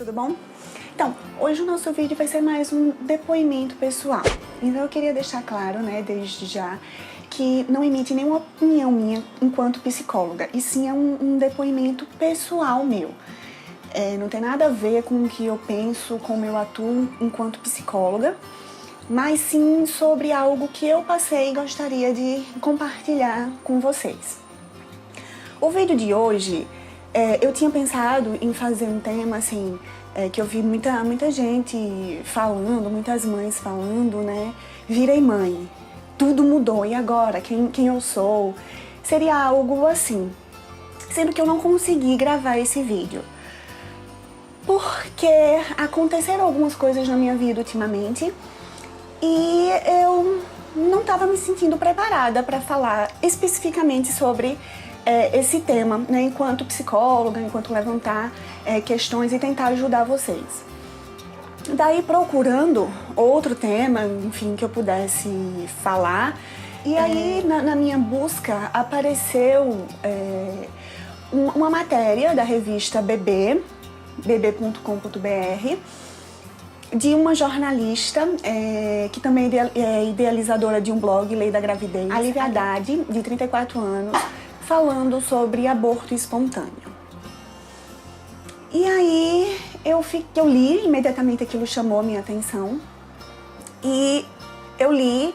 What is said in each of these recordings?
tudo bom? Então, hoje o nosso vídeo vai ser mais um depoimento pessoal. Então eu queria deixar claro, né, desde já, que não emite nenhuma opinião minha enquanto psicóloga, e sim é um depoimento pessoal meu. Não tem nada a ver com o que eu penso, como eu atuo enquanto psicóloga, mas sim sobre algo que eu passei e gostaria de compartilhar com vocês. O vídeo de hoje, eu tinha pensado em fazer um tema assim, que eu vi muita gente falando, muitas mães falando, né? Virei mãe, tudo mudou, e agora? Quem eu sou? Seria algo assim, sendo que eu não consegui gravar esse vídeo. Porque aconteceram algumas coisas na minha vida ultimamente e eu não estava me sentindo preparada para falar especificamente sobre esse tema, né, enquanto psicóloga, enquanto levantar questões e tentar ajudar vocês. Daí procurando outro tema, enfim, que eu pudesse falar, e aí na minha busca apareceu uma matéria da revista bb.com.br, de uma jornalista que também é idealizadora de um blog, Lei da Gravidez, a Lívia Haddad, de 34 anos, falando sobre aborto espontâneo. E aí eu li, imediatamente aquilo chamou a minha atenção, e eu li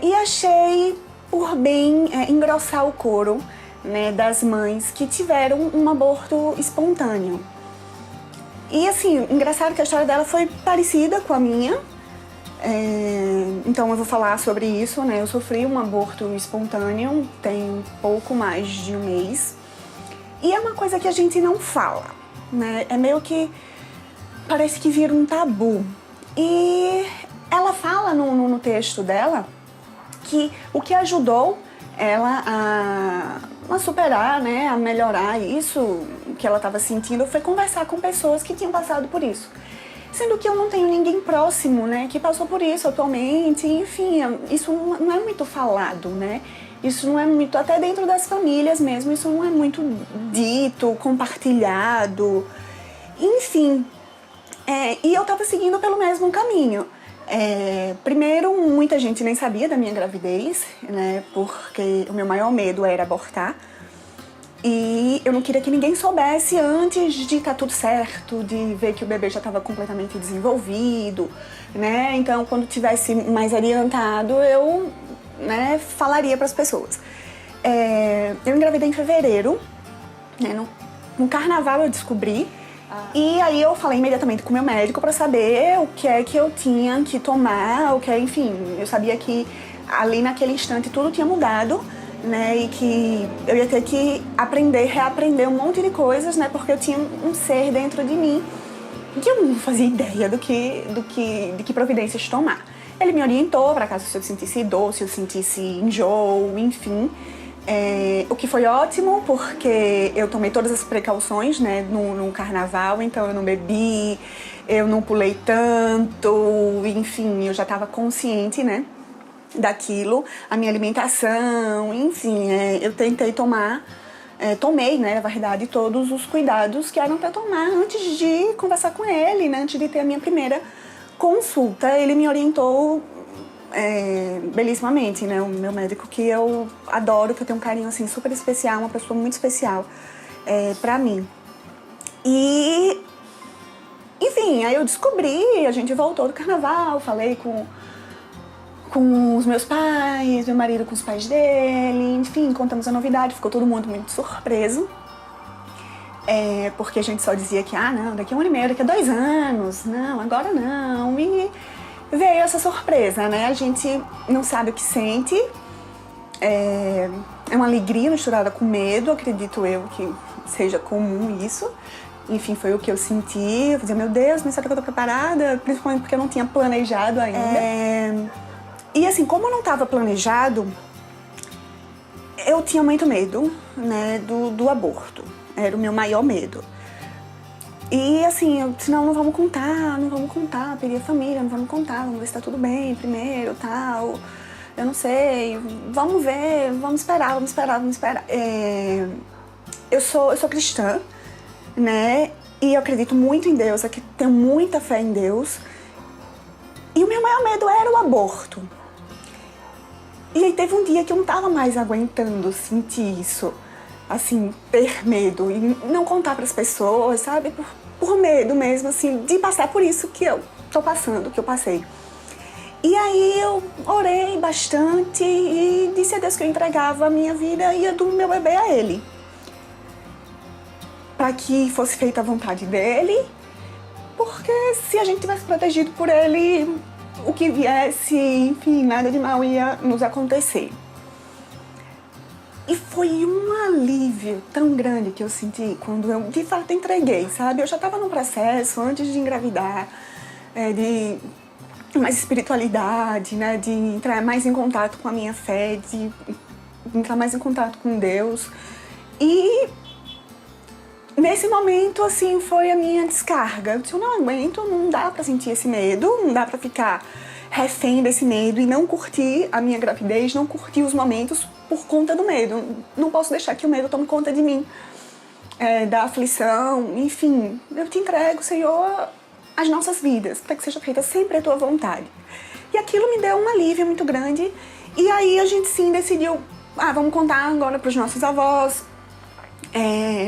e achei por bem engrossar o coro, né, das mães que tiveram um aborto espontâneo. E assim, engraçado que a história dela foi parecida com a minha, então eu vou falar sobre isso, né? Eu sofri um aborto espontâneo tem pouco mais de um mês, e é uma coisa que a gente não fala, né? É meio que parece que vira um tabu. E ela fala no texto dela que o que ajudou ela a superar, né, a melhorar isso que ela estava sentindo foi conversar com pessoas que tinham passado por isso. Sendo que eu não tenho ninguém próximo, né, que passou por isso atualmente, enfim, isso não é muito falado, né? Isso não é muito, até dentro das famílias mesmo, isso não é muito dito, compartilhado, enfim. E eu estava seguindo pelo mesmo caminho. Primeiro, muita gente nem sabia da minha gravidez, né, porque o meu maior medo era abortar. E eu não queria que ninguém soubesse antes de estar tudo certo, de ver que o bebê já estava completamente desenvolvido, né? Então, quando tivesse mais adiantado, eu, né, falaria para as pessoas. Eu engravidei em fevereiro, né? No carnaval eu descobri. E aí eu falei imediatamente com o meu médico para saber o que é que eu tinha que tomar, enfim, eu sabia que ali naquele instante tudo tinha mudado, né, e que eu ia ter que reaprender um monte de coisas, né, porque eu tinha um ser dentro de mim que eu não fazia ideia de que providências tomar. Ele me orientou para caso se eu sentisse dor, se eu sentisse enjoo, enfim. O que foi ótimo, porque eu tomei todas as precauções, né, no carnaval, então eu não bebi, eu não pulei tanto, enfim, eu já estava consciente, né, daquilo, a minha alimentação, enfim, eu tentei tomei, né, na verdade, todos os cuidados que eram para tomar antes de conversar com ele, né, antes de ter a minha primeira consulta. Ele me orientou belíssimamente, né, o meu médico, que eu adoro, que eu tenho um carinho assim super especial, uma pessoa muito especial pra mim. E enfim, aí eu descobri, a gente voltou do carnaval, falei com os meus pais, meu marido com os pais dele, enfim, contamos a novidade, ficou todo mundo muito surpreso, porque a gente só dizia que, não, daqui a 1 ano e meio, daqui a 2 anos, não, agora não, e veio essa surpresa, né? A gente não sabe o que sente, é uma alegria misturada com medo, acredito eu que seja comum isso. Enfim, foi o que eu senti, eu dizia, meu Deus, mas será que eu tô preparada? Principalmente porque eu não tinha planejado ainda. E assim, como eu não estava planejado, eu tinha muito medo, né, do aborto, era o meu maior medo. E assim, eu disse, não vamos contar, pedi a família, não vamos contar, vamos ver se tá tudo bem primeiro, tal, eu não sei, vamos ver, vamos esperar. Eu sou cristã, né, E eu acredito muito em Deus, tenho muita fé em Deus. E o meu maior medo era o aborto. E aí teve um dia que eu não estava mais aguentando sentir isso, assim, ter medo e não contar para as pessoas, sabe? Por medo mesmo, assim, de passar por isso que eu tô passando, que eu passei. E aí eu orei bastante e disse a Deus que eu entregava a minha vida e a do meu bebê a Ele. Para que fosse feita a vontade dEle, porque se a gente tivesse protegido por Ele, o que viesse, enfim, nada de mal ia nos acontecer. E foi um alívio tão grande que eu senti quando eu, de fato, entreguei, sabe? Eu já estava no processo, antes de engravidar, de mais espiritualidade, né? De entrar mais em contato com a minha fé, de entrar mais em contato com Deus. E nesse momento, assim, foi a minha descarga. Eu disse, eu não aguento, não dá pra sentir esse medo, não dá pra ficar refém desse medo e não curtir a minha gravidez, não curtir os momentos por conta do medo. Não posso deixar que o medo tome conta de mim, da aflição, enfim. Eu te entrego, Senhor, as nossas vidas, para que seja feita sempre a tua vontade. E aquilo me deu um alívio muito grande. E aí a gente sim decidiu, vamos contar agora pros nossos avós,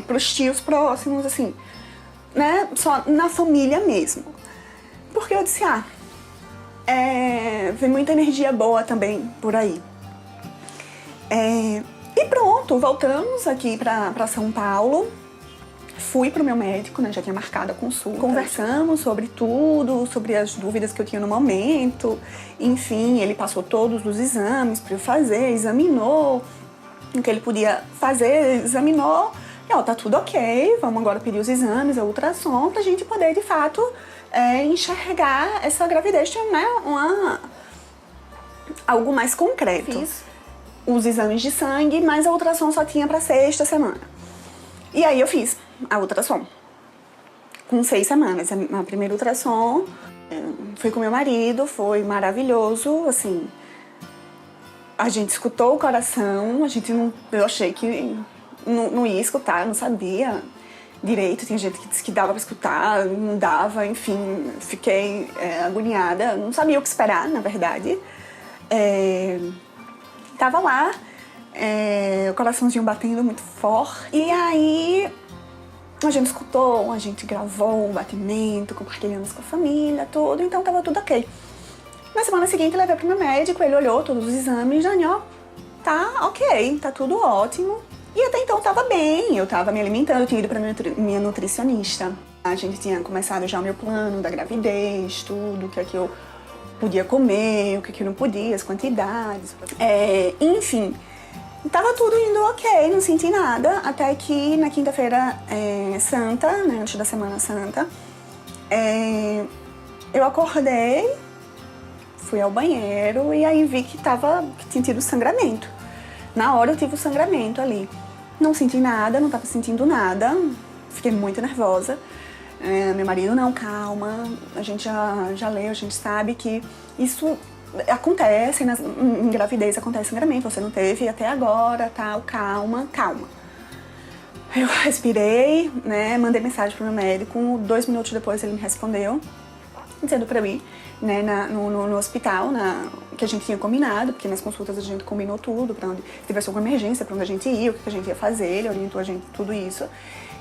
pros tios próximos, assim, né? Só na família mesmo. Porque eu disse, vem muita energia boa também por aí. E pronto, voltamos aqui pra São Paulo. Fui pro meu médico, né? Já tinha marcado a consulta. Conversamos sobre tudo, sobre as dúvidas que eu tinha no momento. Enfim, ele passou todos os exames pra eu fazer, examinou o que ele podia fazer, examinou. E, tá tudo ok, vamos agora pedir os exames, a ultrassom, pra gente poder, de fato, enxergar essa gravidez, né? Algo mais concreto. Fiz os exames de sangue, mas a ultrassom só tinha pra 6ª semana. E aí eu fiz a ultrassom. Com 6 semanas. A primeira ultrassom foi com meu marido, foi maravilhoso, assim. A gente escutou o coração, eu achei que não ia escutar, não sabia direito. Tinha gente que disse que dava pra escutar, não dava, enfim. Fiquei agoniada, não sabia o que esperar, na verdade. Tava lá, o coraçãozinho batendo muito forte. E aí a gente escutou, a gente gravou o batimento, compartilhamos com a família, tudo, então tava tudo ok. Na semana seguinte eu levei pro meu médico, ele olhou todos os exames, Daniel, tá ok, tá tudo ótimo. E até então tava bem, eu tava me alimentando, eu tinha ido pra minha nutricionista. A gente tinha começado já o meu plano da gravidez, tudo, o que é que eu podia comer, o que é que eu não podia, as quantidades. Enfim, tava tudo indo ok, não senti nada, até que na quinta-feira santa, né, antes da Semana Santa, eu acordei, fui ao banheiro e aí vi que tinha tido sangramento. Na hora eu tive o sangramento ali. Não senti nada, não tava sentindo nada, fiquei muito nervosa. Meu marido, não, calma, a gente já leu, a gente sabe que isso acontece, em gravidez acontece sangramento, você não teve até agora, tal, calma. Eu respirei, né, mandei mensagem pro meu médico, 2 minutos depois ele me respondeu, dizendo pra mim, né, no hospital, que a gente tinha combinado, porque nas consultas a gente combinou tudo, pra onde tivesse alguma emergência, pra onde a gente ia, o que a gente ia fazer, ele orientou a gente tudo isso.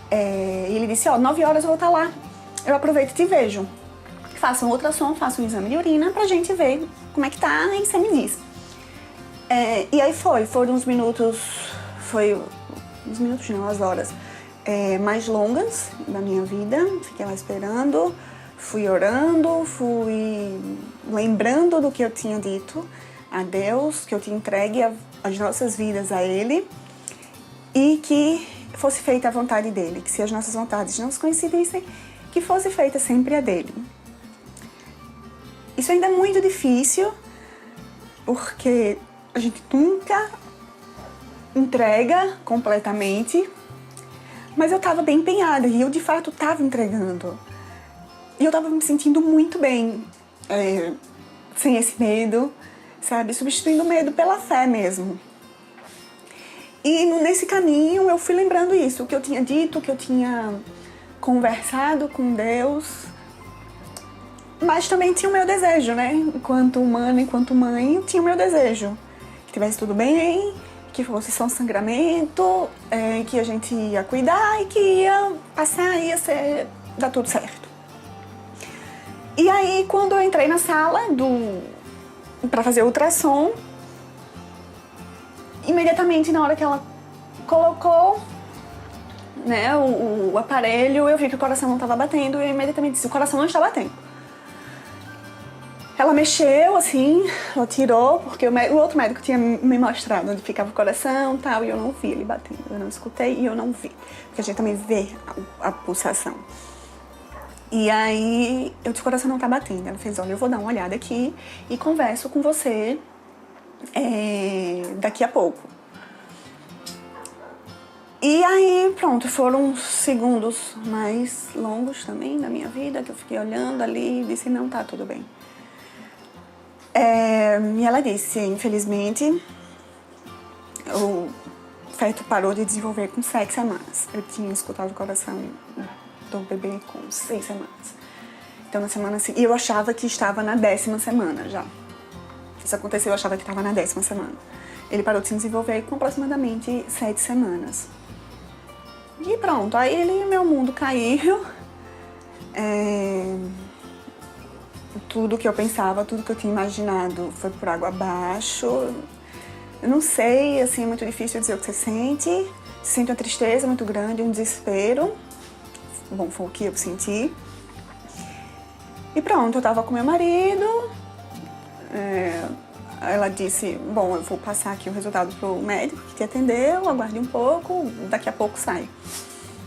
E ele disse, 9 horas eu vou estar lá, eu aproveito e te vejo. Faça um ultrassom, faça um exame de urina pra gente ver como é que tá e você me diz. E aí foram uns minutos, não, as horas mais longas da minha vida. Fiquei lá esperando, fui orando, fui lembrando do que eu tinha dito a Deus, que eu tinha entregue as nossas vidas a Ele e que fosse feita a vontade dEle, que se as nossas vontades não se coincidissem, que fosse feita sempre a dEle. Isso ainda é muito difícil, porque a gente nunca entrega completamente, mas eu estava bem empenhada e eu de fato estava entregando. E eu estava me sentindo muito bem, sem esse medo, sabe? Substituindo o medo pela fé mesmo. E nesse caminho eu fui lembrando isso, o que eu tinha dito, o que eu tinha conversado com Deus, mas também tinha o meu desejo, né? Enquanto humana, enquanto mãe, tinha o meu desejo. Que tivesse tudo bem, que fosse só um sangramento, que a gente ia cuidar e que ia passar, dar tudo certo. E aí, quando eu entrei na sala pra fazer o ultrassom, imediatamente na hora que ela colocou, né, o aparelho, eu vi que o coração não estava batendo e eu imediatamente disse, o coração não está batendo. Ela mexeu, assim, ela tirou, porque o outro médico tinha me mostrado onde ficava o coração e tal, e eu não vi ele batendo. Eu não escutei e eu não vi, porque a gente também vê a pulsação. E aí, eu disse, o coração não tá batendo. Ela fez, olha, eu vou dar uma olhada aqui e converso com você daqui a pouco. E aí, pronto, foram os segundos mais longos também da minha vida, que eu fiquei olhando ali e disse, não, tá tudo bem. E ela disse, infelizmente, o feto parou de desenvolver com 7 semanas. Eu tinha escutado o coração do bebê com 6 semanas. Então, na semana seguinte, eu achava que estava na 10ª semana já. Isso aconteceu, eu achava que estava na 10ª semana. Ele parou de se desenvolver com aproximadamente 7 semanas. E pronto, aí meu mundo caiu. Tudo que eu pensava, tudo que eu tinha imaginado foi por água abaixo. Eu não sei, assim, é muito difícil dizer o que você sente. Você sente uma tristeza muito grande, um desespero. Bom, foi o que eu senti. E pronto, eu tava com meu marido. Ela disse, bom, eu vou passar aqui o resultado pro médico que te atendeu, aguarde um pouco, daqui a pouco sai.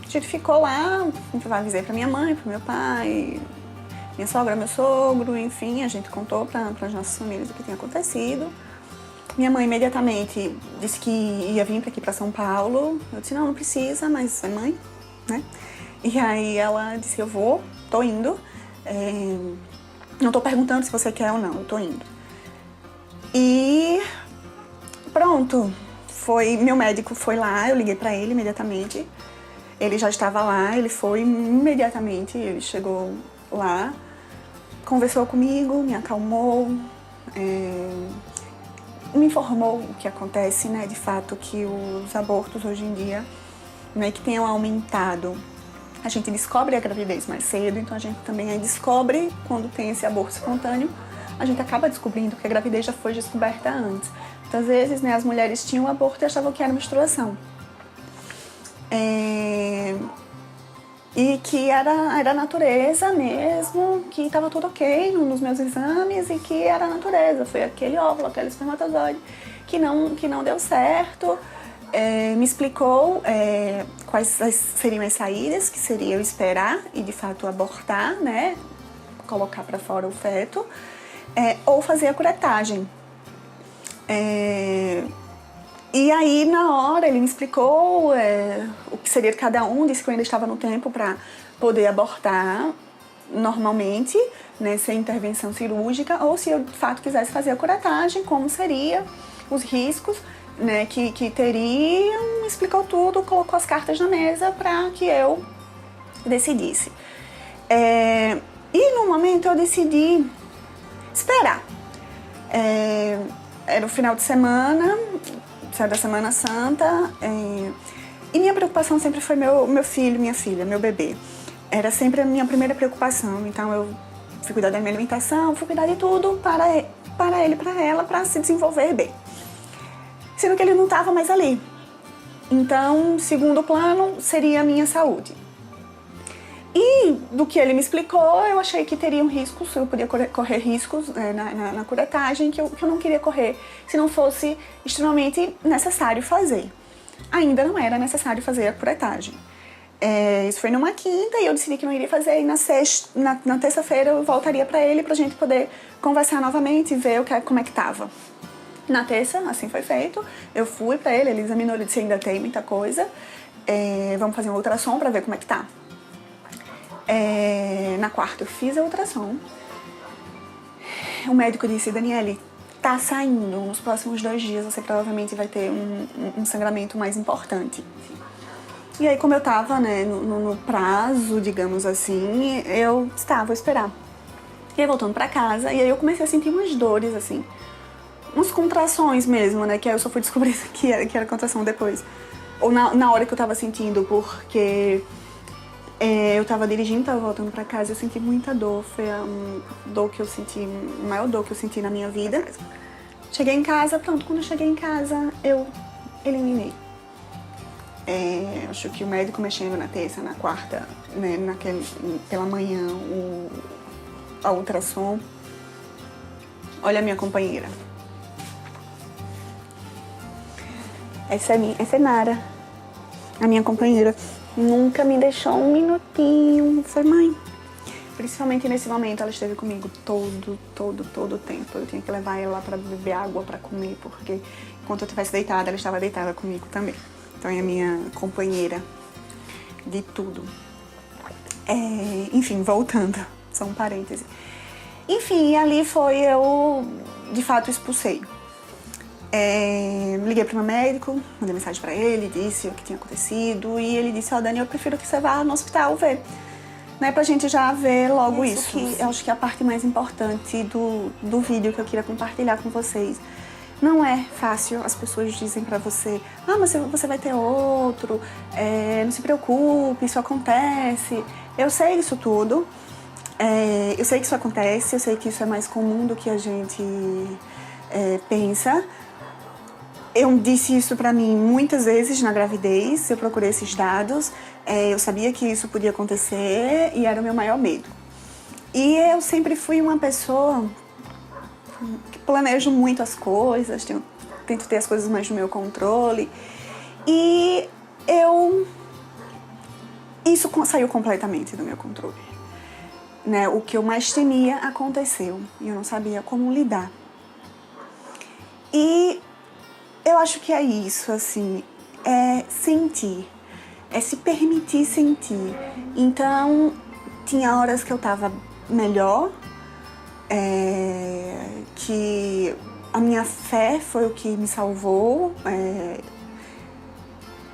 A gente ficou lá, eu avisei pra minha mãe, pro meu pai, minha sogra, meu sogro, enfim, a gente contou para as nossas famílias o que tinha acontecido. Minha mãe imediatamente disse que ia vir aqui para São Paulo. Eu disse, não precisa, mas é mãe, né? E aí ela disse, eu vou, tô indo. Não tô perguntando se você quer ou não, eu tô indo. E pronto, meu médico foi lá, eu liguei para ele imediatamente. Ele já estava lá, ele foi imediatamente, ele chegou lá, conversou comigo, me acalmou, me informou o que acontece, né? De fato que os abortos hoje em dia, não é que tenham aumentado. A gente descobre a gravidez mais cedo, então a gente também descobre quando tem esse aborto espontâneo, a gente acaba descobrindo que a gravidez já foi descoberta antes. Muitas vezes, né, as mulheres tinham aborto e achavam que era menstruação. E que era a natureza mesmo, que estava tudo ok nos meus exames e que era a natureza, foi aquele óvulo, aquele espermatozoide que não deu certo. Me explicou quais seriam as saídas, que seria eu esperar e de fato abortar, né, colocar para fora o feto, ou fazer a curetagem. E aí, na hora, ele me explicou o que seria de cada um, disse que eu ainda estava no tempo para poder abortar normalmente, né, sem intervenção cirúrgica, ou se eu, de fato, quisesse fazer a curetagem, como seria, os riscos, né, que teriam, explicou tudo, colocou as cartas na mesa para que eu decidisse. E, no momento, eu decidi esperar. Era o final de semana, saiu da Semana Santa, e minha preocupação sempre foi meu filho, minha filha, meu bebê. Era sempre a minha primeira preocupação, então eu fui cuidar da minha alimentação, fui cuidar de tudo para ele, para ela, para se desenvolver bem. Sendo que ele não estava mais ali. Então, segundo plano, seria a minha saúde. E do que ele me explicou, eu achei que teriam riscos, eu podia correr riscos na curetagem que eu não queria correr se não fosse extremamente necessário fazer. Ainda não era necessário fazer a curetagem. Isso foi numa quinta e eu decidi que não iria fazer. E na terça-feira eu voltaria para ele pra gente poder conversar novamente e ver como é que tava. Na terça, assim foi feito, eu fui pra ele examinou, ele disse ainda tem muita coisa, vamos fazer um ultrassom pra ver como é que tá. Na quarta eu fiz a ultrassom. O médico disse, Daniele, tá saindo, nos próximos 2 dias você provavelmente vai ter um sangramento mais importante. E aí, como eu tava, né, no prazo, digamos assim, eu vou esperar. E aí, voltando pra casa, e aí eu comecei a sentir umas dores, assim, umas contrações mesmo, né, que aí eu só fui descobrir que era contração depois. Ou na hora que eu tava sentindo, porque eu tava dirigindo, tava voltando pra casa e eu senti muita dor. Foi a dor que eu senti, a maior dor que eu senti na minha vida. Cheguei em casa, pronto, quando eu cheguei em casa, eu eliminei. Acho que o médico mexendo na terça, na quarta, né, pela manhã, a ultrassom. Olha a minha companheira. Essa é Nara, a minha companheira. Nunca me deixou um minutinho. Foi mãe. Principalmente nesse momento, ela esteve comigo todo o tempo. Eu tinha que levar ela pra beber água, pra comer, porque enquanto eu estivesse deitada, ela estava deitada comigo também. Então é a minha companheira de tudo. Enfim, voltando, só um parêntese. Enfim, ali eu de fato expulsei. Liguei pro meu médico, mandei mensagem pra ele, disse o que tinha acontecido e ele disse: Dani, eu prefiro que você vá no hospital ver, né, pra gente já ver logo isso. Que eu acho que é a parte mais importante do vídeo que eu queria compartilhar com vocês. Não é fácil, as pessoas dizem pra você: mas você vai ter outro, não se preocupe, isso acontece. Eu sei isso tudo, eu sei que isso acontece, eu sei que isso é mais comum do que a gente pensa. Eu disse isso pra mim muitas vezes na gravidez, eu procurei esses dados, eu sabia que isso podia acontecer e era o meu maior medo. E eu sempre fui uma pessoa que planejo muito as coisas, tento ter as coisas mais no meu controle. E isso saiu completamente do meu controle. Né? O que eu mais temia aconteceu e eu não sabia como lidar. E eu acho que é isso, assim, é sentir, é se permitir sentir. Então, tinha horas que eu tava melhor, que a minha fé foi o que me salvou.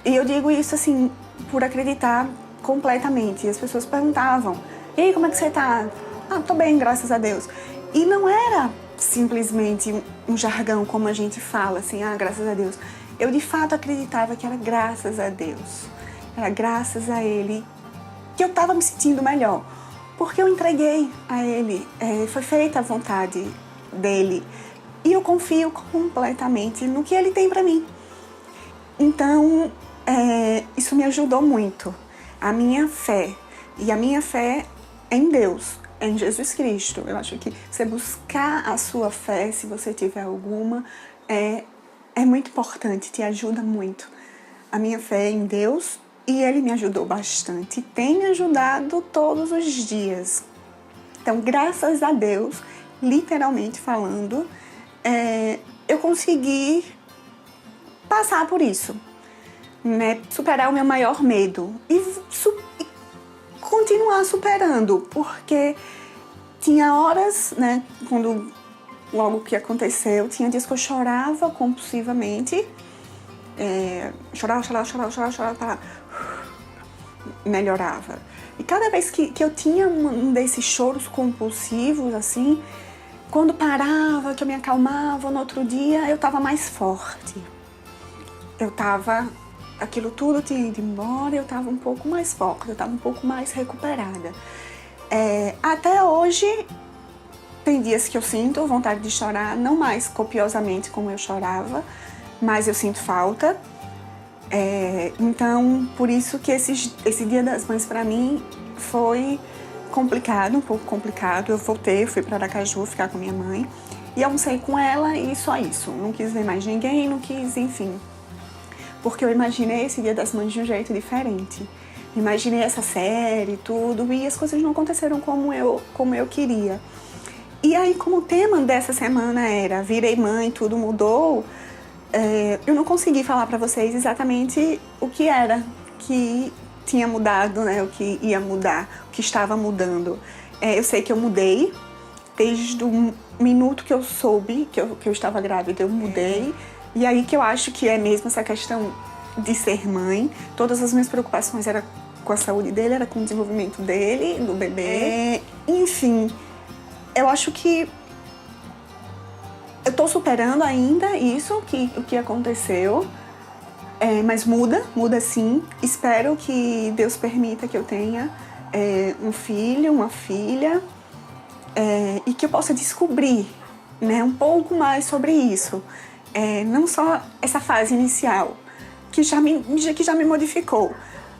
E eu digo isso, assim, por acreditar completamente. E as pessoas perguntavam: e aí, como é que você tá? Tô bem, graças a Deus. E não era simplesmente um jargão como a gente fala, assim, graças a Deus. Eu, de fato, acreditava que era graças a Deus. Era graças a Ele que eu tava me sentindo melhor. Porque eu entreguei a Ele, foi feita a vontade dEle. E eu confio completamente no que Ele tem pra mim. Então, isso me ajudou muito. A minha fé. E a minha fé é em Deus, é em Jesus Cristo. Eu acho que você buscar a sua fé, se você tiver alguma, é muito importante, te ajuda muito. A minha fé é em Deus e Ele me ajudou bastante. Tem me ajudado todos os dias. Então, graças a Deus, literalmente falando, eu consegui passar por isso, né? Superar o meu maior medo e continuar superando, porque tinha horas, né, quando logo que aconteceu, tinha dias que eu chorava compulsivamente, chorava, melhorava. E cada vez que eu tinha um desses choros compulsivos, assim, quando parava, que eu me acalmava, no outro dia eu tava mais forte. Aquilo tudo tinha ido embora, eu tava um pouco mais forte, eu tava um pouco mais recuperada. Até hoje, tem dias que eu sinto vontade de chorar, não mais copiosamente como eu chorava, mas eu sinto falta. Então, por isso que esse Dia das Mães pra mim foi complicado, um pouco complicado. Eu voltei, fui pra Aracaju ficar com minha mãe e almocei com ela e só isso. Não quis ver mais ninguém, não quis, enfim. Porque eu imaginei esse Dia das Mães de um jeito diferente. Imaginei essa série e tudo, e as coisas não aconteceram como eu queria. E aí, como o tema dessa semana era virei mãe, tudo mudou, eu não consegui falar pra vocês exatamente o que era que tinha mudado, né? O que ia mudar, o que estava mudando. Eu sei que eu mudei, desde o minuto que eu soube que eu estava grávida, eu mudei. E aí que eu acho que é mesmo essa questão de ser mãe. Todas as minhas preocupações eram com a saúde dele, era com o desenvolvimento dele, do bebê. Enfim, eu acho que eu tô superando ainda o que aconteceu. Mas muda sim. Espero que Deus permita que eu tenha um filho, uma filha, e que eu possa descobrir, né, um pouco mais sobre isso. Não só essa fase inicial, que já me modificou.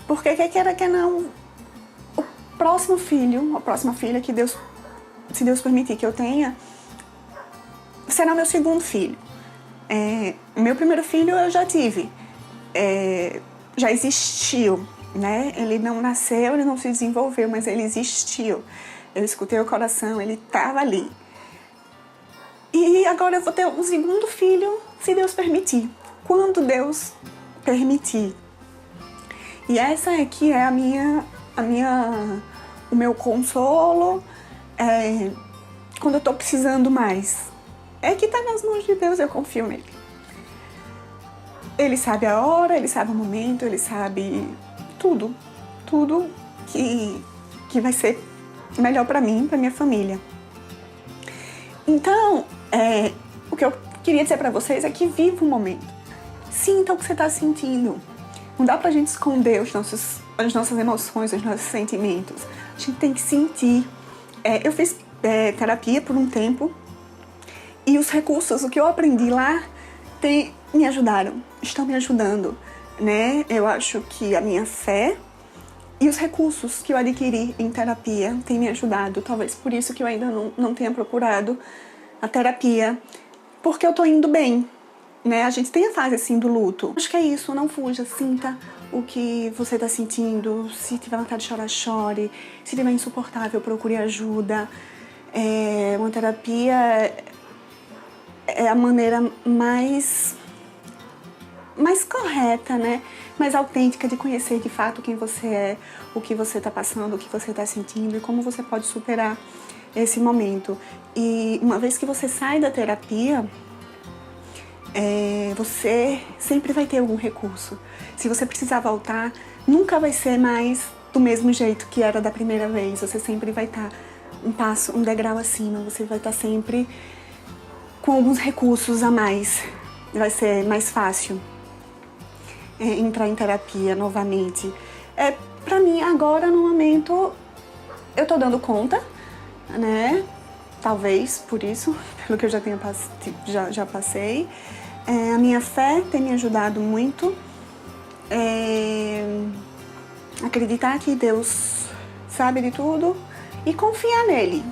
Porque quer queira, quer não, o próximo filho, a próxima filha que Deus, se Deus permitir que eu tenha, será meu segundo filho. Meu primeiro filho eu já tive. Já existiu, né? Ele não nasceu, ele não se desenvolveu, mas ele existiu. Eu escutei o coração, ele estava ali. E agora eu vou ter um segundo filho, se Deus permitir. Quando Deus permitir. E essa aqui é o meu consolo, quando eu tô precisando mais. É que tá nas mãos de Deus, eu confio nele. Ele sabe a hora, ele sabe o momento, ele sabe tudo que vai ser melhor pra mim, pra minha família. Então, o que eu queria dizer pra vocês é que viva o momento. Sinta o que você tá sentindo. Não dá pra gente esconder as nossas emoções, os nossos sentimentos. A gente tem que sentir. Eu fiz terapia por um tempo e os recursos, o que eu aprendi lá, me ajudaram, estão me ajudando, né? Eu acho que a minha fé e os recursos que eu adquiri em terapia têm me ajudado. Talvez por isso que eu ainda não tenha procurado a terapia, porque eu tô indo bem. Né? A gente tem a fase assim do luto. Acho que é isso, não fuja, sinta o que você tá sentindo. Se tiver vontade de chorar, chore. Se tiver insuportável, procure ajuda. Uma terapia é a maneira mais correta, né? Mais autêntica de conhecer de fato quem você é, o que você tá passando, o que você tá sentindo e como você pode superar esse momento. E uma vez que você sai da terapia, você sempre vai ter algum recurso. Se você precisar voltar, nunca vai ser mais do mesmo jeito que era da primeira vez. Você sempre vai estar um degrau acima. Você vai estar sempre com alguns recursos a mais. Vai ser mais fácil entrar em terapia novamente. Pra mim, agora, no momento, eu tô dando conta, né? Talvez por isso, pelo que eu já passei. A minha fé tem me ajudado muito. Acreditar que Deus sabe de tudo e confiar nele.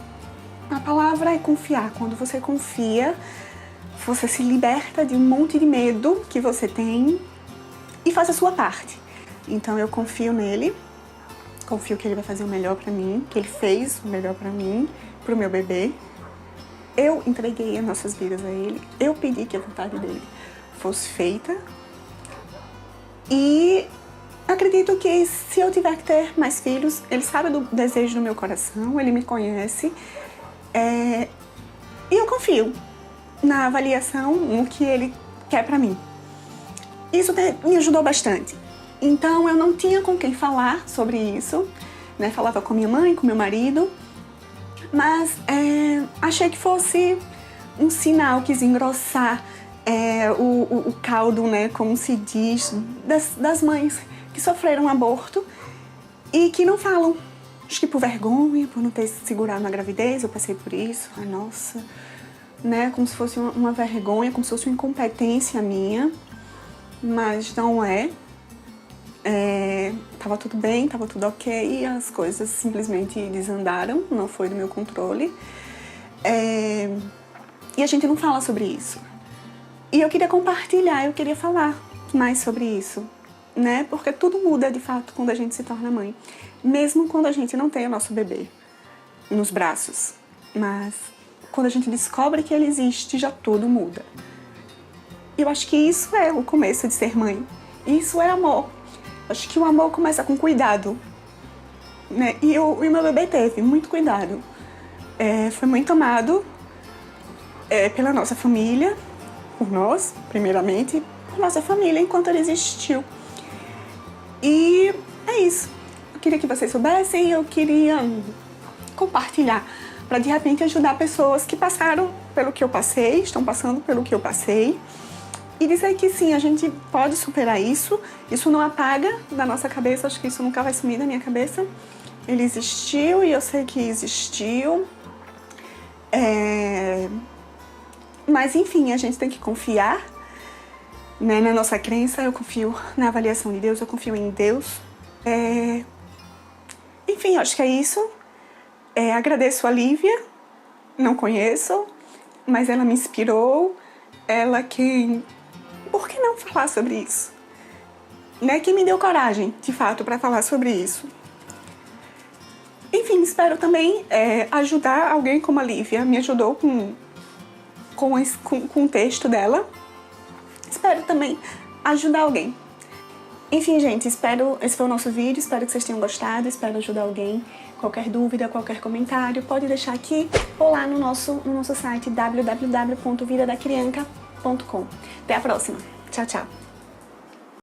A palavra é confiar. Quando você confia, você se liberta de um monte de medo que você tem e faz a sua parte. Então eu confio nele, confio que ele vai fazer o melhor pra mim, que ele fez o melhor pra mim, pro meu bebê. Eu entreguei as nossas vidas a ele, eu pedi que a vontade dele fosse feita. E acredito que se eu tiver que ter mais filhos, ele sabe do desejo do meu coração, ele me conhece. E eu confio na avaliação, no que ele quer pra mim. Isso me ajudou bastante. Então eu não tinha com quem falar sobre isso, né? Falava com minha mãe, com meu marido. Mas achei que fosse um sinal, quis engrossar o caldo, né, como se diz, das mães que sofreram aborto e que não falam. Acho que por vergonha, por não ter segurado na gravidez, eu passei por isso. Ai, nossa, né, como se fosse uma vergonha, como se fosse uma incompetência minha, mas não é. Tava tudo bem, tava tudo ok, e as coisas simplesmente desandaram, não foi do meu controle. E a gente não fala sobre isso. E eu queria compartilhar, eu queria falar mais sobre isso, né? Porque tudo muda, de fato, quando a gente se torna mãe. Mesmo quando a gente não tem o nosso bebê nos braços. Mas quando a gente descobre que ele existe, já tudo muda. Eu acho que isso é o começo de ser mãe. Isso é amor. Acho que o amor começa com cuidado, né? E o meu bebê teve muito cuidado. Foi muito amado pela nossa família, por nós, primeiramente, com a nossa família enquanto ele existiu. E é isso. Eu queria que vocês soubessem, eu queria compartilhar para de repente ajudar pessoas que passaram pelo que eu passei, estão passando pelo que eu passei, e dizer que sim, a gente pode superar isso. Isso não apaga da nossa cabeça, acho que isso nunca vai sumir da minha cabeça. Ele existiu e eu sei que existiu. Mas enfim, a gente tem que confiar, né, na nossa crença. Eu confio na avaliação de Deus, eu confio em Deus. Enfim, acho que é isso. Agradeço a Lívia, não conheço, mas ela me inspirou. Ela que... Por que não falar sobre isso? Né? Que me deu coragem, de fato, para falar sobre isso. Enfim, espero também ajudar alguém como a Lívia. Me ajudou com o texto dela. Espero também ajudar alguém. Enfim, gente, esse foi o nosso vídeo. Espero que vocês tenham gostado. Espero ajudar alguém. Qualquer dúvida, qualquer comentário, pode deixar aqui ou lá no nosso site www.vidadacrianca.com. Até a próxima. Tchau, tchau.